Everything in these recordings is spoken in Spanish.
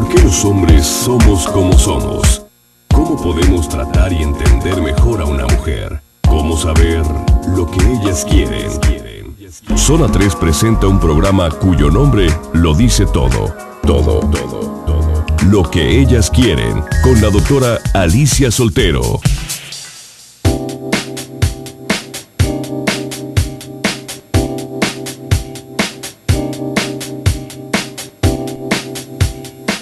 ¿Por qué los hombres somos como somos? ¿Cómo podemos tratar y entender mejor a una mujer? ¿Cómo saber lo que ellas quieren? Zona 3 presenta un programa cuyo nombre lo dice todo. Todo. Lo que ellas quieren, con la doctora Alicia Soltero.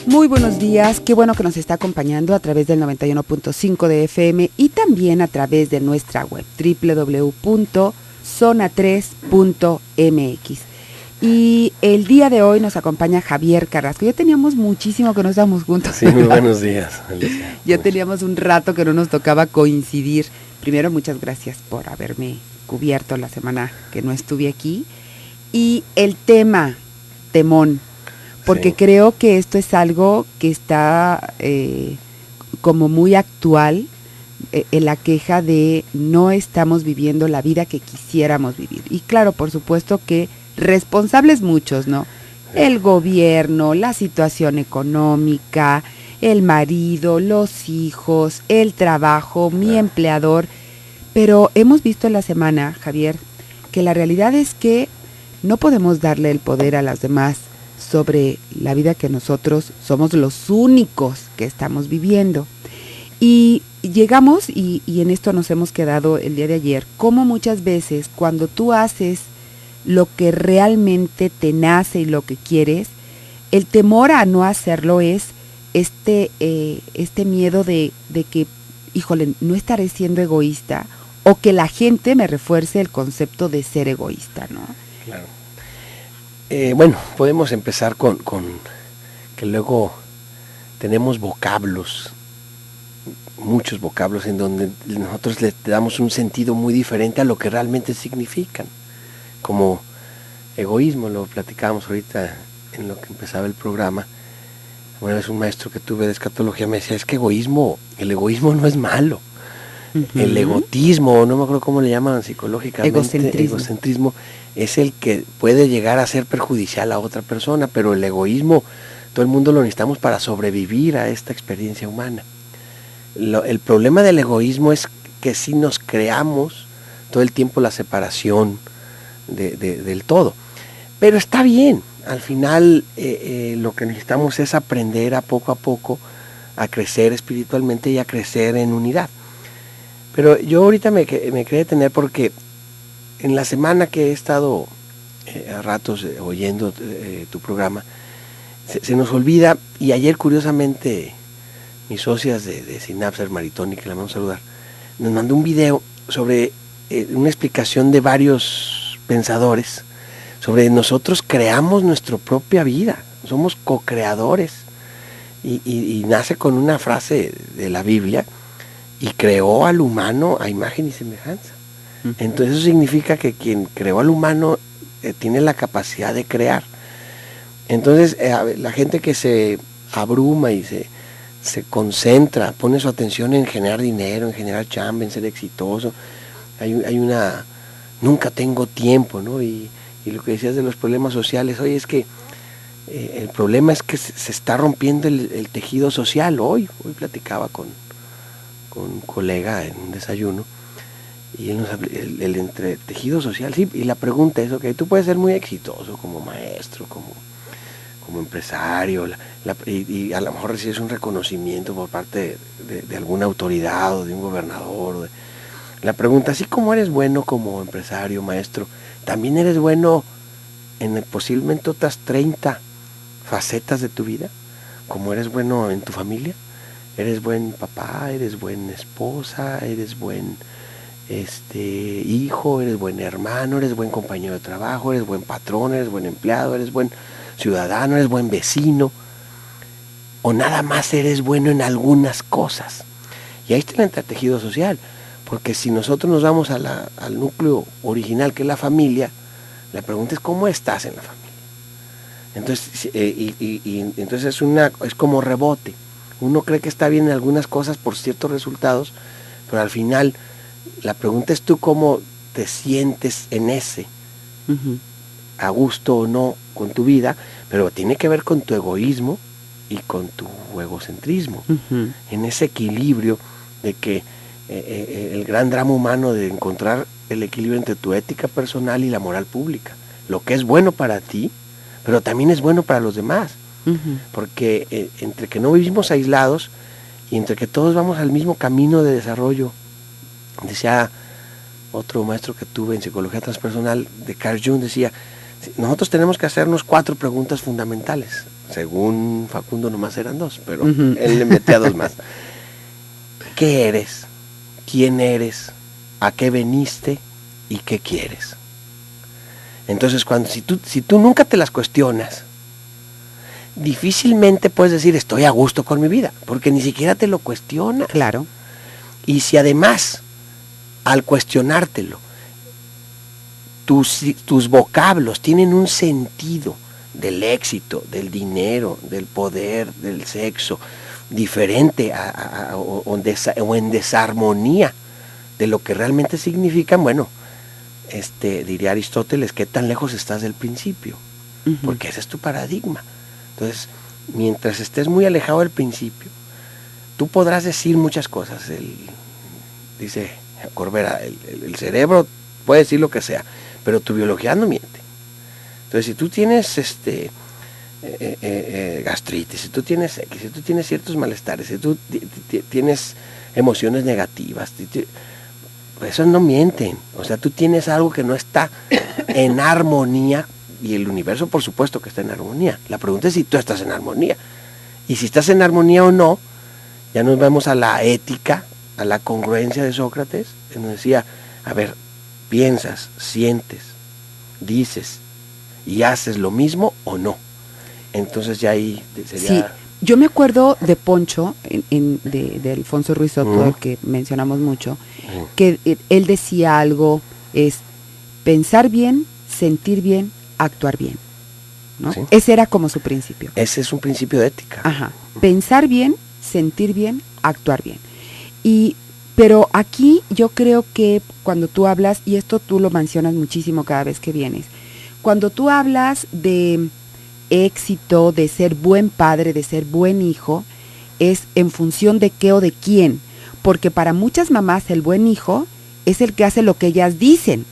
Muy buenos días, qué bueno que nos está acompañando a través del 91.5 de FM y también a través de nuestra web www.zona3.mx. Y el día de hoy nos acompaña Javier Carrasco. Ya teníamos muchísimo que no estábamos juntos. Sí, muy buenos días, Alicia. Ya teníamos un rato que no nos tocaba coincidir. Primero, muchas gracias por haberme cubierto la semana que no estuve aquí. Y el temón. Porque sí, creo que esto es algo que está como muy actual, en la queja de no estamos viviendo la vida que quisiéramos vivir. Y claro, por supuesto que responsables muchos, ¿no? El gobierno, la situación económica, el marido, los hijos, el trabajo, mi empleador. Pero hemos visto en la semana, Javier, que la realidad es que no podemos darle el poder a los demás sobre la vida que nosotros somos los únicos que estamos viviendo. Y llegamos, y en esto nos hemos quedado el día de ayer, como muchas veces cuando tú haces lo que realmente te nace y lo que quieres, el temor a no hacerlo es este miedo de que, híjole, no estaré siendo egoísta, o que la gente me refuerce el concepto de ser egoísta, ¿no? Claro. Bueno, podemos empezar con que luego tenemos vocablos, muchos vocablos en donde nosotros le damos un sentido muy diferente a lo que realmente significan, como egoísmo, lo platicábamos ahorita en lo que empezaba el programa. Una vez un maestro que tuve de escatología me decía, es que el egoísmo no es malo. Uh-huh. El egotismo, no me acuerdo cómo le llaman psicológicamente, egocentrismo, es el que puede llegar a ser perjudicial a otra persona, pero el egoísmo, todo el mundo lo necesitamos para sobrevivir a esta experiencia humana. El problema del egoísmo es que si nos creamos todo el tiempo la separación del todo. Pero está bien, al final lo que necesitamos es aprender a poco a crecer espiritualmente y a crecer en unidad. Pero yo ahorita me quería detener porque en la semana que he estado a ratos oyendo tu programa, se nos olvida, y ayer curiosamente mis socias de Sinapser, Maritoni, que la vamos a saludar, nos mandó un video sobre una explicación de varios pensadores sobre nosotros creamos nuestra propia vida, somos co-creadores, y nace con una frase de la Biblia, y creó al humano a imagen y semejanza. Uh-huh. Entonces eso significa que quien creó al humano tiene la capacidad de crear. Entonces la gente que se abruma y se concentra, pone su atención en generar dinero, en generar chamba, en ser exitoso, hay una nunca tengo tiempo, ¿no? Y lo que decías de los problemas sociales, oye, es que el problema es que se está rompiendo el tejido social. Hoy platicaba con un colega en un desayuno, y él nos habló el entre tejido social, sí, y la pregunta es, ok, tú puedes ser muy exitoso como maestro, como empresario, y a lo mejor recibes un reconocimiento por parte de alguna autoridad o de un gobernador. La pregunta, así como eres bueno como empresario, maestro, también eres bueno en posiblemente otras 30 facetas de tu vida, como eres bueno en tu familia. Eres buen papá, eres buena esposa, eres buen hijo, eres buen hermano, eres buen compañero de trabajo, eres buen patrón, eres buen empleado, eres buen ciudadano, eres buen vecino, o nada más eres bueno en algunas cosas. Y ahí está el entretejido social, porque si nosotros nos vamos al núcleo original, que es la familia, la pregunta es ¿cómo estás en la familia? Entonces, entonces es como rebote. Uno cree que está bien en algunas cosas por ciertos resultados, pero al final la pregunta es tú cómo te sientes en ese, uh-huh, a gusto o no con tu vida, pero tiene que ver con tu egoísmo y con tu egocentrismo, Ujú. en ese equilibrio de que el gran drama humano de encontrar el equilibrio entre tu ética personal y la moral pública, lo que es bueno para ti, pero también es bueno para los demás, Ujú. porque entre que no vivimos aislados y entre que todos vamos al mismo camino de desarrollo, decía otro maestro que tuve en psicología transpersonal de Carl Jung, decía, nosotros tenemos que hacernos 4 preguntas fundamentales. Según Facundo nomás eran 2, pero Ujú. él le metía 2 más. ¿Qué eres? ¿Quién eres? ¿A qué veniste? ¿Y qué quieres? Entonces, si tú nunca te las cuestionas, difícilmente puedes decir estoy a gusto con mi vida, porque ni siquiera te lo cuestionas. Claro. Y si además, al cuestionártelo, tus vocablos tienen un sentido del éxito, del dinero, del poder, del sexo, diferente o en desarmonía de lo que realmente significan, bueno, diría Aristóteles, ¿qué tan lejos estás del principio? Ujú. Porque ese es tu paradigma. Entonces, mientras estés muy alejado del principio, tú podrás decir muchas cosas. Dice Corbera, el cerebro puede decir lo que sea, pero tu biología no miente. Entonces, si tú tienes gastritis, si tú tienes X, si tú tienes ciertos malestares, si tú tienes emociones negativas, esos no mienten. O sea, tú tienes algo que no está en armonía, y el universo por supuesto que está en armonía. La pregunta es si tú estás en armonía. Y si estás en armonía o no, ya nos vemos a la ética, a la congruencia de Sócrates, que nos decía, a ver, piensas, sientes, dices y haces lo mismo o no. Entonces ya ahí sería... Sí, yo me acuerdo de Poncho, de Alfonso Ruiz Soto, el que mencionamos mucho, que él decía algo, es pensar bien, sentir bien, actuar bien, ¿no? Sí. Ese era como su principio. Ese es un principio de ética. Ajá, pensar bien, sentir bien, actuar bien. Pero aquí yo creo que cuando tú hablas, y esto tú lo mencionas muchísimo cada vez que vienes, cuando tú hablas de éxito, de ser buen padre, de ser buen hijo, es en función de qué o de quién. Porque para muchas mamás el buen hijo es el que hace lo que ellas dicen.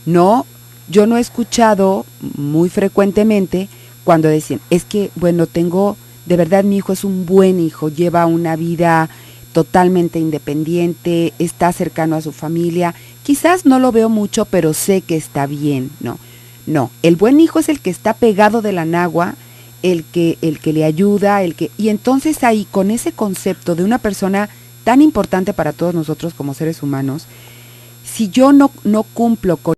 No, yo no he escuchado muy frecuentemente cuando dicen, es que, bueno, de verdad mi hijo es un buen hijo, lleva una vida totalmente independiente, está cercano a su familia, quizás no lo veo mucho, pero sé que está bien, ¿no? No, el buen hijo es el que está pegado de la nagua, el que le ayuda, y entonces ahí con ese concepto de una persona tan importante para todos nosotros como seres humanos, si yo no cumplo con